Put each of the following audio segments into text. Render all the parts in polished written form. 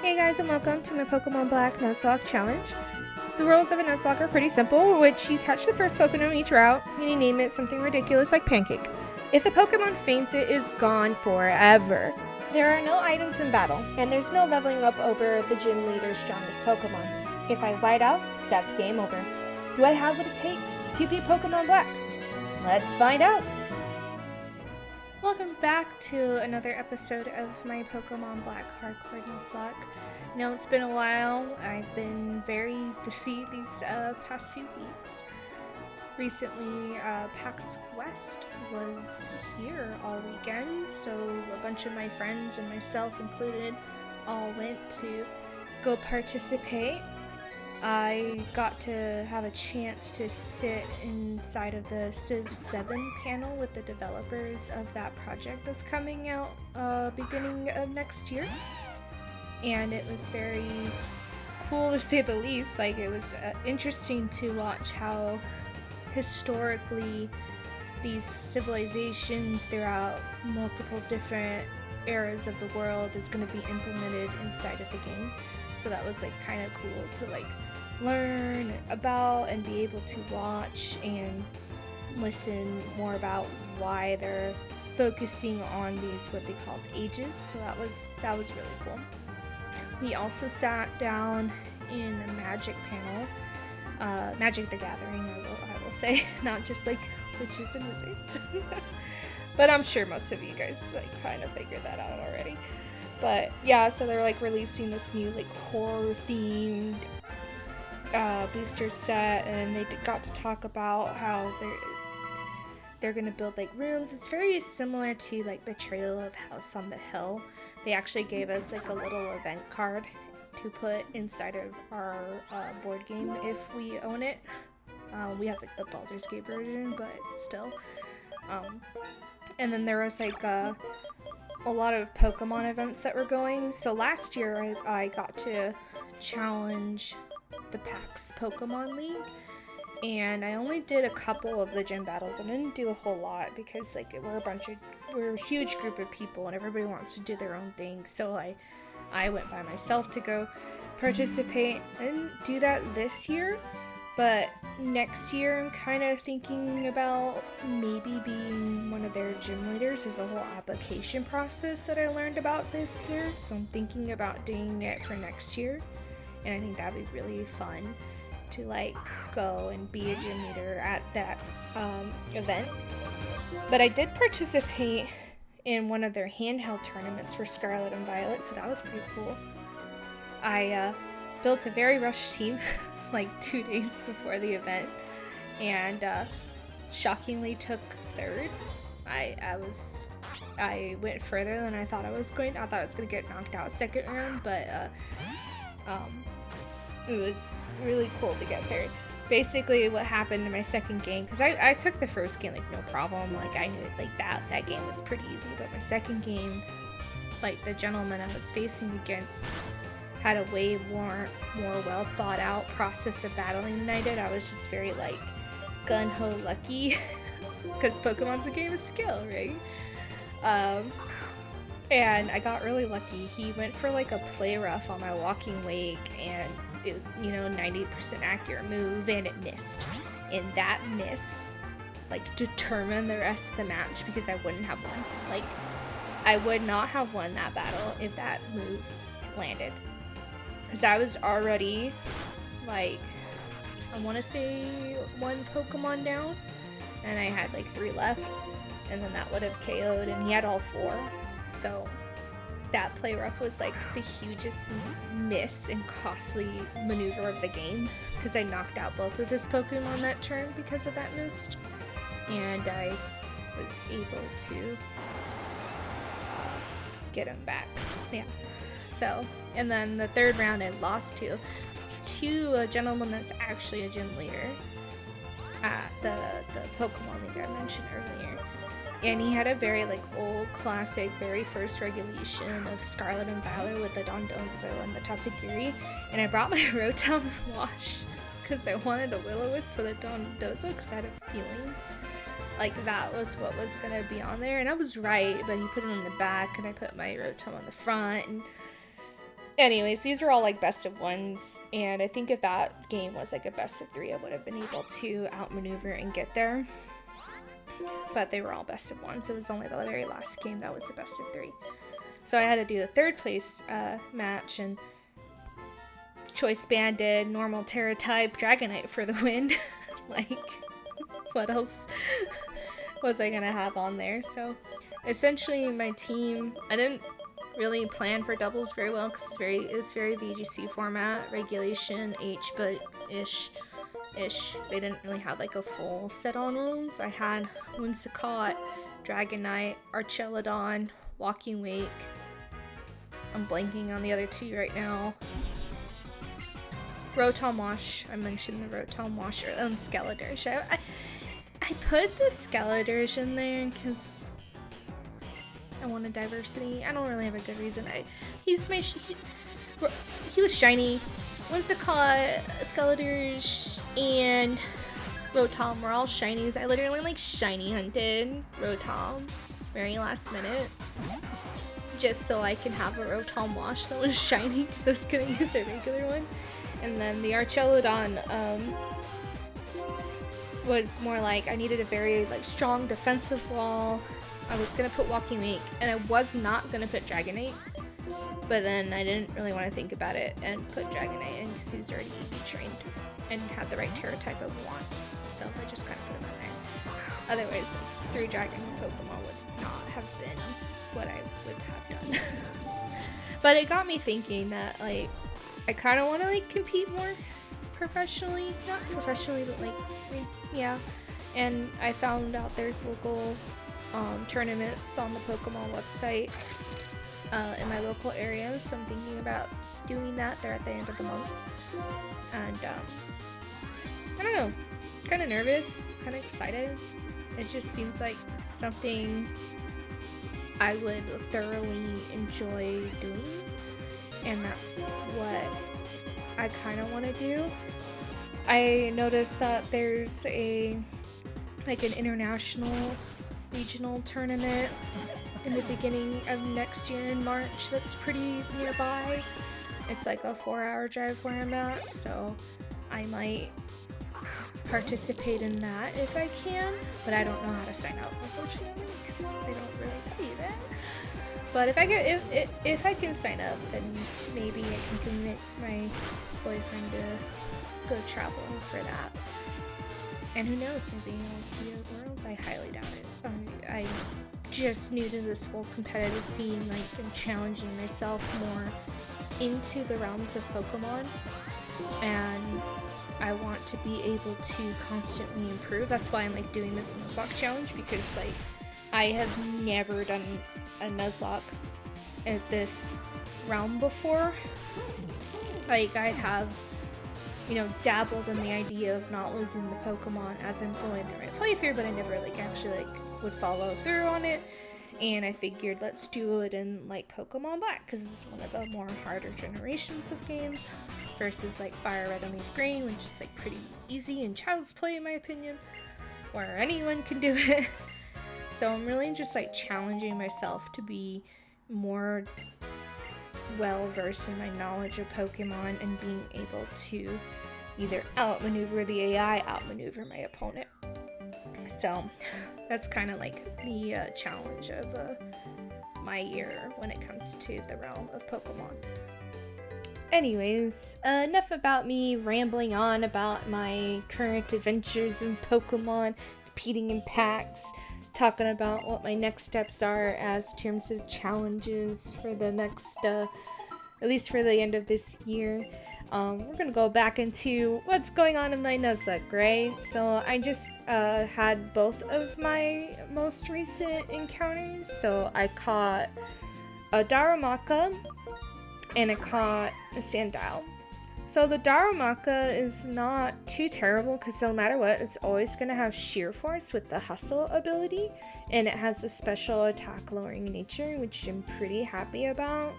Hey guys, and welcome to my Pokemon Black Nuzlocke challenge. The rules of a Nuzlocke are pretty simple, which you catch the first Pokemon each route, and you name it something ridiculous like Pancake. If the Pokemon faints, it is gone forever. There are no items in battle, and there's no leveling up over the gym leader's strongest Pokemon. If I white out, that's game over. Do I have what it takes to beat Pokemon Black? Let's find out! Welcome back to another episode of my Pokemon Black Hardcore Nuzlocke. I know it's been a while. I've been very busy these past few weeks. Recently, PAX West was here all weekend, so a bunch of my friends and myself included all went to go participate. I got to have a chance to sit inside of the Civ 7 panel with the developers of that project that's coming out beginning of next year. And it was very cool to say the least. Like, it was interesting to watch how historically these civilizations throughout multiple different eras of the world is going to be implemented inside of the game. So that was like kind of cool to like learn about and be able to watch and listen more about why they're focusing on these what they called ages. So that was really cool. We also sat down in a Magic panel, Magic the Gathering, I will say, not just like witches and wizards. But I'm sure most of you guys like kind of figured that out already. But yeah, so they're like releasing this new like horror themed booster set, and they got to talk about how they're gonna build like rooms. It's very similar to like Betrayal of House on the Hill. They actually gave us like a little event card to put inside of our board game if we own it. We have like the Baldur's Gate version, but still. And then there was like a lot of Pokemon events that were going. So last year I got to challenge the PAX Pokemon League, and I only did a couple of the gym battles. I didn't do a whole lot because like we're a huge group of people and everybody wants to do their own thing. So I went by myself to go participate. I didn't do that this year, but next year I'm kind of thinking about maybe being one of their gym leaders. There's a whole application process that I learned about this year, so I'm thinking about doing it for next year, and I think that'd be really fun to like go and be a gym leader at that event. But I did participate in one of their handheld tournaments for Scarlet and Violet, so that was pretty cool. I built a very rushed team like 2 days before the event, and shockingly took third. I went further than I thought I was going. I thought I was going to get knocked out second round, but it was really cool to get third. Basically what happened in my second game, because I took the first game like no problem, like I knew it, like that game was pretty easy, but my second game, like the gentleman I was facing against had a way more well thought out process of battling than I did. I was just very like gun-ho lucky because Pokemon's a game of skill, right? And I got really lucky. He went for like a play rough on my walking wake, and it, 90% accurate move, and it missed. And that miss like determined the rest of the match because I wouldn't have won. Like, I would not have won that battle if that move landed. Because I was already, like, I want to say 1 Pokemon down, and I had like 3 left, and then that would have KO'd, and he had all 4. So that play rough was like the hugest miss and costly maneuver of the game, because I knocked out both of his Pokemon that turn because of that miss, and I was able to get him back. Yeah. So, and then the third round I lost to a gentleman that's actually a gym leader at the Pokemon League I mentioned earlier. And he had a very like old classic, very first regulation of Scarlet and Violet with the Dondozo and the Tatsugiri. And I brought my Rotom Wash because I wanted a Will-O-Wisp for the Dondozo because I had a feeling like that was what was gonna be on there. And I was right, but he put it in the back and I put my Rotom on the front. And Anyways, these are all like best of ones, and I think if that game was like a best of 3, I would have been able to outmaneuver and get there. But they were all best of ones. It was only the very last game that was the best of 3. So I had to do the 3rd place match, and Choice Banded, Normal Terra Type, Dragonite for the win. Like, what else was I gonna have on there? So essentially my team, I didn't really plan for doubles very well because it's very VGC format, regulation, H, but ish. They didn't really have like a full set on rules. I had Whimsicott, Dragonite, Archelodon, Walking Wake. I'm blanking on the other 2 right now. Rotom Wash. I mentioned the Rotom Wash and Skeledirge. I put the Skeledirge in there because I wanted diversity. I don't really have a good reason. He was shiny. Whimsicott, Skeledirge, and Rotom were all shinies. I literally like shiny hunted Rotom very last minute just so I can have a Rotom Wash that was shiny because I was gonna use a regular one. And then the Archelodon was more like I needed a very like strong defensive wall. I was gonna put Walking Wake, and I was not gonna put Dragonite, but then I didn't really want to think about it and put Dragonite in because he was already EV trained and had the right Terra type I would want. So I just kind of put him in there. Otherwise, 3 Dragon Pokemon would not have been what I would have done. But it got me thinking that like I kind of want to like compete more professionally, not professionally, but like yeah. And I found out there's local tournaments on the Pokemon website in my local area, so I'm thinking about doing that. They're at the end of the month, and I don't know, kind of nervous, kind of excited. It just seems like something I would thoroughly enjoy doing, and that's what I kind of want to do. I noticed that there's an international regional tournament in the beginning of next year in March that's pretty nearby. It's like a 4-hour drive where I'm at, so I might participate in that if I can, but I don't know how to sign up, unfortunately, because they don't really tell you that. But if I can sign up, then maybe I can convince my boyfriend to go travel for that. And who knows, maybe I'll be at Worlds. I highly doubt it. I'm just new to this whole competitive scene, like I'm challenging myself more into the realms of Pokemon, and I want to be able to constantly improve. That's why I'm like doing this Nuzlocke challenge, because like I have never done a Nuzlocke at this realm before. Like I have, you know, dabbled in the idea of not losing the Pokemon as I'm going through my playthrough, but I never like actually like would follow through on it. And I figured let's do it in like Pokemon Black, because it's one of the more harder generations of games versus like Fire Red and Leaf Green, which is like pretty easy and child's play in my opinion, where anyone can do it. So I'm really just like challenging myself to be more well versed in my knowledge of Pokemon and being able to either outmaneuver the AI, outmaneuver my opponent. So that's kind of like the challenge of my year when it comes to the realm of Pokemon. Anyways, enough about me rambling on about my current adventures in Pokemon, competing in packs, talking about what my next steps are as terms of challenges for the next, at least for the end of this year. We're gonna go back into what's going on in my Nuzlocke, right? So I just had both of my most recent encounters. So I caught a Darumaka and I caught a Sandile. So the Darumaka is not too terrible because no matter what, it's always going to have Sheer Force with the Hustle ability, and it has a special attack lowering nature, which I'm pretty happy about.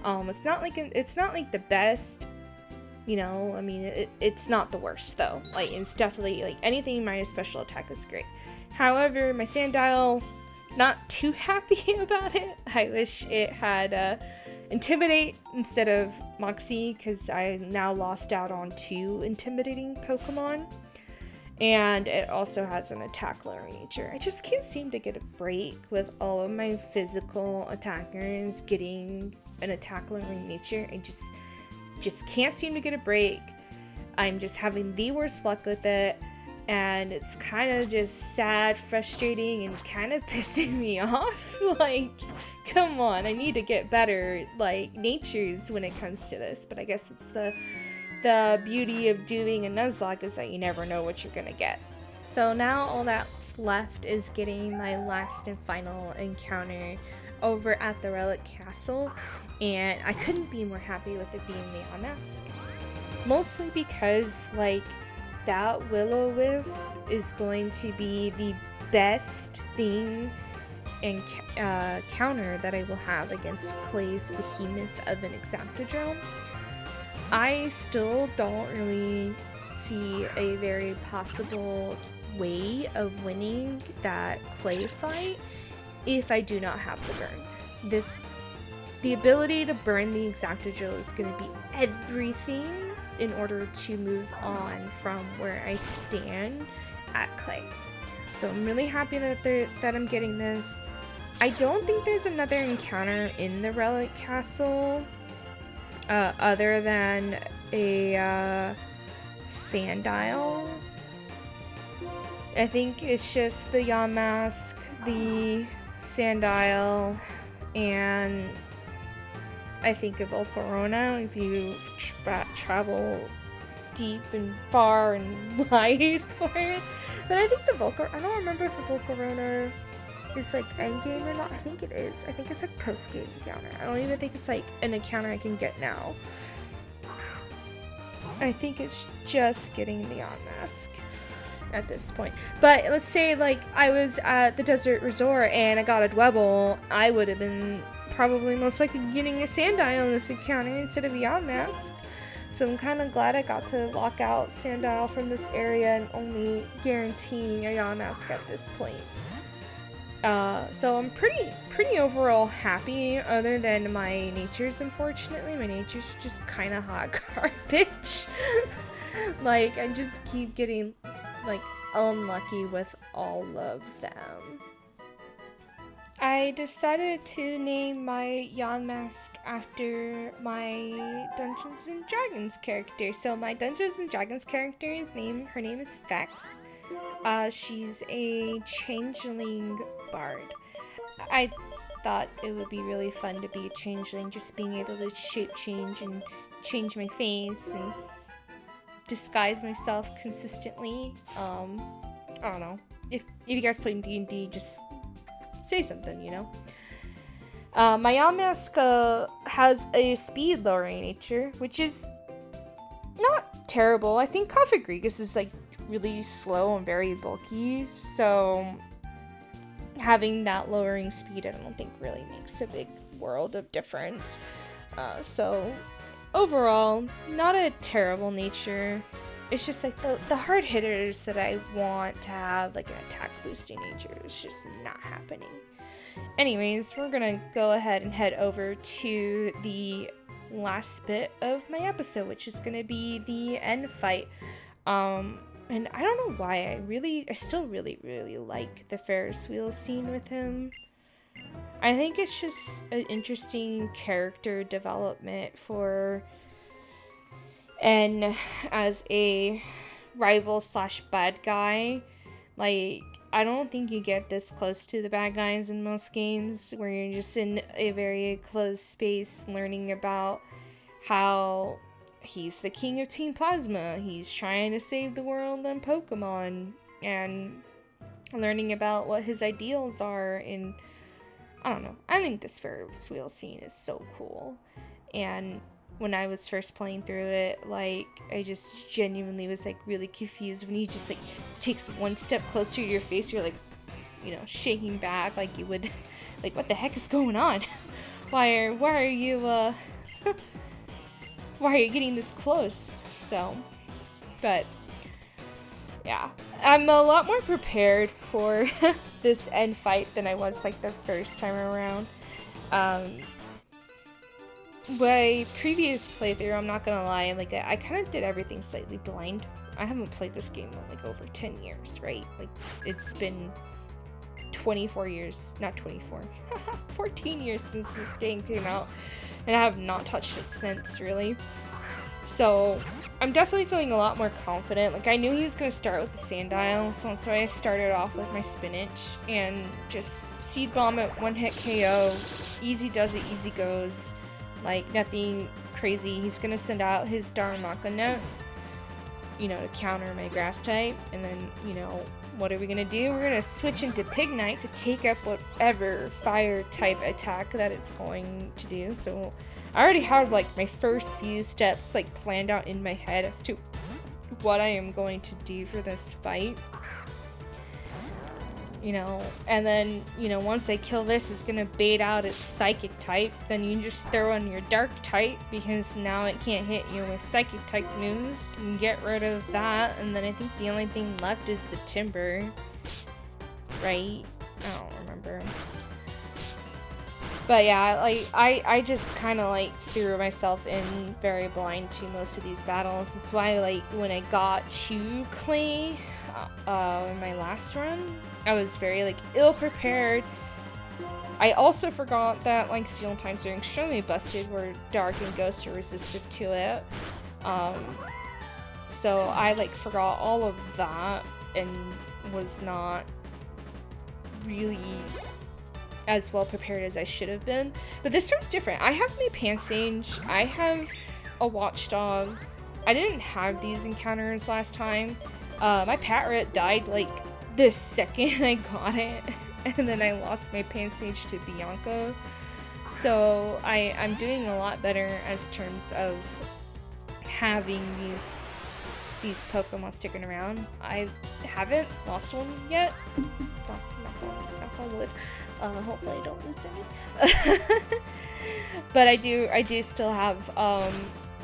It's not like the best, you know. I mean, it's not the worst though. Like it's definitely like anything minus special attack is great. However, my Sandile, not too happy about it. I wish it had Intimidate instead of Moxie, because I now lost out on 2 intimidating Pokemon. And it also has an attack lowering nature. I just can't seem to get a break with all of my physical attackers getting an attack lowering nature. I just can't seem to get a break. I'm just having the worst luck with it. And it's kind of just sad, frustrating, and kind of pissing me off. Like, come on, I need to get better, like, natures when it comes to this. But I guess it's the beauty of doing a Nuzlocke is that you never know what you're gonna get. So now all that's left is getting my last and final encounter over at the Relic Castle, and I couldn't be more happy with it being the Yamask. Mostly because, like, that Will-O-Wisp is going to be the best thing and counter that I will have against Clay's behemoth of an Exactodrome. I still don't really see a very possible way of winning that Clay fight if I do not have the burn. The ability to burn the Exactodrome is going to be everything in order to move on from where I stand at Clay. So I'm really happy that I'm getting this. I don't think there's another encounter in the Relic Castle other than a Sandile. I think it's just the Yamask, the Sandile, and I think of Volcarona if you travel deep and far and wide for it. But I think I don't remember if the Volcarona is like endgame or not. I think it is. I think it's like post-game encounter. I don't even think it's like an encounter I can get now. I think it's just getting the Unmask at this point. But let's say like I was at the Desert Resort and I got a Dwebble, I would have been probably most likely getting a Sandile in this encounter instead of a Yamask. So I'm kind of glad I got to lock out Sandile from this area and only guaranteeing a Yamask at this point. So I'm pretty overall happy, other than my natures, unfortunately. My natures just kind of hot garbage. Like, I just keep getting, like, unlucky with all of them. I decided to name my Yamask after my Dungeons & Dragons character. So my Dungeons & Dragons character's name, her name is Vex. She's a changeling bard. I thought it would be really fun to be a changeling, just being able to shape change and change my face and disguise myself consistently. I don't know. If you guys play D&D, just say something, you know? My Yamask has a speed lowering nature, which is not terrible. I think Coffee-Grigus is like really slow and very bulky, so having that lowering speed I don't think really makes a big world of difference. So overall, not a terrible nature. It's just like the hard hitters that I want to have like an attack boosting nature is just not happening. Anyways, we're gonna go ahead and head over to the last bit of my episode, which is gonna be the end fight. And I don't know why, I still really like the Ferris wheel scene with him. I think it's just an interesting character development for N as a rival / bad guy. Like, I don't think you get this close to the bad guys in most games, where you're just in a very closed space learning about how he's the king of Team Plasma, he's trying to save the world and Pokemon, and learning about what his ideals are. And I don't know, I think this Ferris wheel scene is so cool. And when I was first playing through it, like, I just genuinely was like really confused when he just like takes one step closer to your face. You're like, you know, shaking back like you would like, what the heck is going on? why are you why are you getting this close? So, but yeah, I'm a lot more prepared for this end fight than I was like the first time around. my previous playthrough, I'm not gonna lie, like I kind of did everything slightly blind. I haven't played this game in like over 10 years, right? Like it's been 24 years, not 24, 14 years since this game came out, and I have not touched it since, really. So I'm definitely feeling a lot more confident. Like I knew he was gonna start with the Sandile, so that's why I started off with my spinach and just seed bomb it, one hit KO, easy does it, easy goes, like nothing crazy. He's gonna send out his Darumaka notes, you know, to counter my grass type, and then, you know, what are we gonna do? We're gonna switch into Pignite to take up whatever fire type attack that it's going to do. So I already had like my first few steps like planned out in my head as to what I am going to do for this fight. You know, and then, you know, once I kill this, it's gonna bait out its psychic type. Then you just throw in your dark type, because now it can't hit you with psychic type moves. You get rid of that, and then I think the only thing left is the timber. Right? I don't remember. But yeah, like, I just kind of like threw myself in very blind to most of these battles. That's why, like, when I got to Clay in my last run, I was very like ill prepared. I also forgot that like Steel Times are extremely busted, where Dark and Ghost are resistive to it. So I like forgot all of that and was not really as well prepared as I should have been. But this time's different. I have my Pansage, I have a Watchdog. I didn't have these encounters last time. My Patrat died like the second I got it, and then I lost my Pansage to Bianca. So I'm doing a lot better as terms of having these Pokemon sticking around. I haven't lost one yet. Knock on wood. Hopefully I don't lose any. But I do still have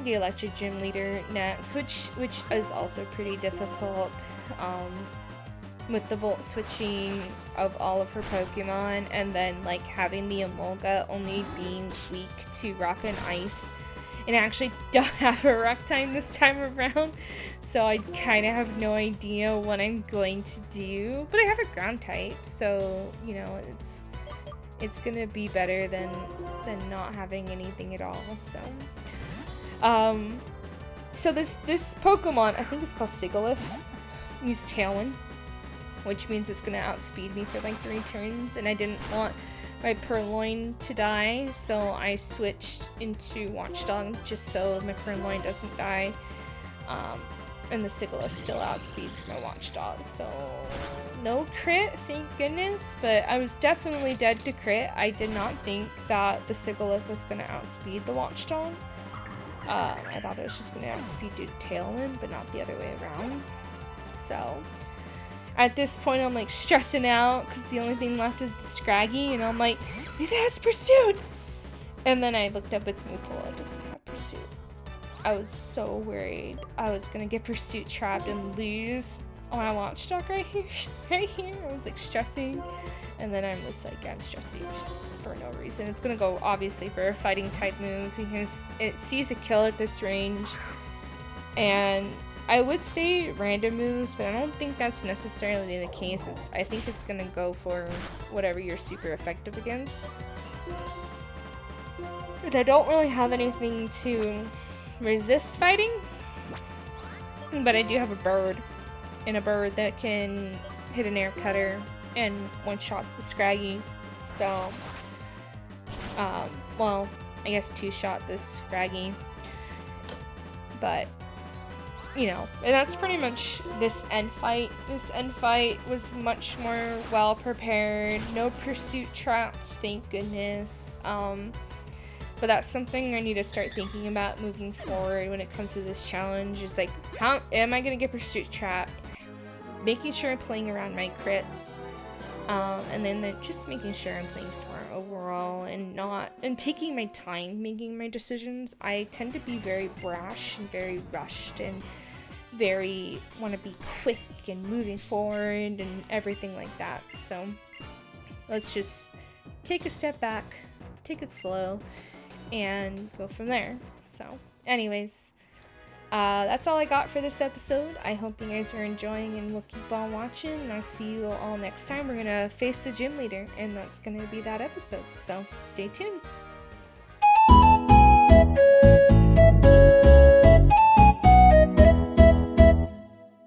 the Electric Gym Leader next, which is also pretty difficult. With the Volt switching of all of her Pokemon, and then like having the Emolga only being weak to Rock and Ice, and I actually don't have a Rock time this time around, so I kind of have no idea what I'm going to do. But I have a Ground type, so you know it's gonna be better than not having anything at all. So this Pokemon, I think it's called Sigilyph, use Tailwind, which means it's gonna outspeed me for like 3 turns, and I didn't want my Purloin to die, so I switched into Watchdog just so my Purloin doesn't die. And the Sigilyph still outspeeds my Watchdog, so no crit, thank goodness, but I was definitely dead to crit. I did not think that the Sigilyph was gonna outspeed the Watchdog. I thought it was just gonna outspeed due to Tailwind, but not the other way around. So at this point, I'm like stressing out because the only thing left is the Scraggy, and I'm like, it has Pursuit! And then I looked up its move pool, it doesn't have Pursuit. I was so worried I was gonna get Pursuit trapped and lose on my Watchdog right here. I was like stressing, and then I'm just like, I'm stressing just for no reason. It's gonna go obviously for a fighting type move because it sees a kill at this range, and I would say random moves, but I don't think that's necessarily the case. I think it's gonna go for whatever you're super effective against. But I don't really have anything to resist fighting. But I do have a bird, and a bird that can hit an air cutter and one-shot the Scraggy. So, well, I guess two-shot this Scraggy. But you know, and that's pretty much this end fight. This end fight was much more well prepared. No Pursuit traps, thank goodness. But that's something I need to start thinking about moving forward when it comes to this challenge. Is like, how am I gonna get Pursuit trapped? Making sure I'm playing around my crits. And then just making sure I'm playing smart overall and taking my time making my decisions. I tend to be very brash and very rushed and very want to be quick and moving forward and everything like that. So let's just take a step back, take it slow, and go from there. So, anyways, that's all I got for this episode. I hope you guys are enjoying, and we'll keep on watching, and I'll see you all next time. We're gonna face the gym leader, and that's gonna be that episode, so stay tuned.